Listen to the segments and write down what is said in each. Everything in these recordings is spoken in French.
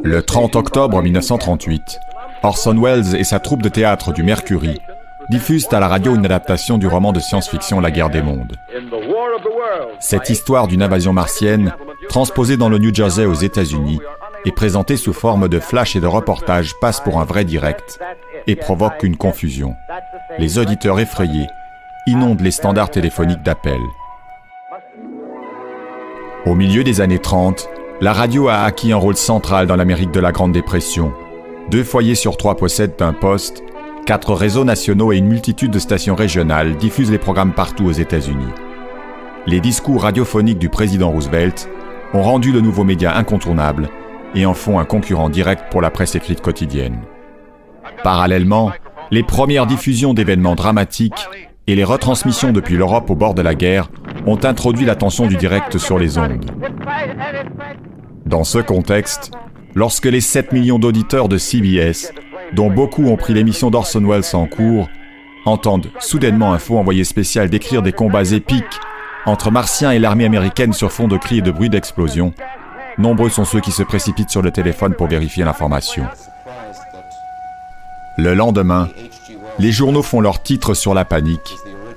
Le 30 octobre 1938, Orson Welles et sa troupe de théâtre du Mercury diffusent à la radio une adaptation du roman de science-fiction La Guerre des mondes. Cette histoire d'une invasion martienne, transposée dans le New Jersey aux États-Unis, et présentée sous forme de flash et de reportage, passe pour un vrai direct et provoque une confusion. Les auditeurs effrayés inondent les standards téléphoniques d'appel. Au milieu des années 30, la radio a acquis un rôle central dans l'Amérique de la Grande Dépression. 2 foyers sur 3 possèdent un poste, 4 réseaux nationaux et une multitude de stations régionales diffusent les programmes partout aux États-Unis. Les discours radiophoniques du président Roosevelt ont rendu le nouveau média incontournable et en font un concurrent direct pour la presse écrite quotidienne. Parallèlement, les premières diffusions d'événements dramatiques et les retransmissions depuis l'Europe au bord de la guerre ont introduit l'attention du direct sur les ondes. Dans ce contexte, lorsque les 7 millions d'auditeurs de CBS, dont beaucoup ont pris l'émission d'Orson Welles en cours, entendent soudainement un faux envoyé spécial décrire des combats épiques entre Martiens et l'armée américaine sur fond de cris et de bruits d'explosion, nombreux sont ceux qui se précipitent sur le téléphone pour vérifier l'information. Le lendemain, les journaux font leurs titres sur la panique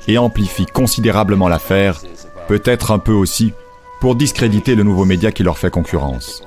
et amplifient considérablement l'affaire, peut-être un peu aussi, pour discréditer le nouveau média qui leur fait concurrence.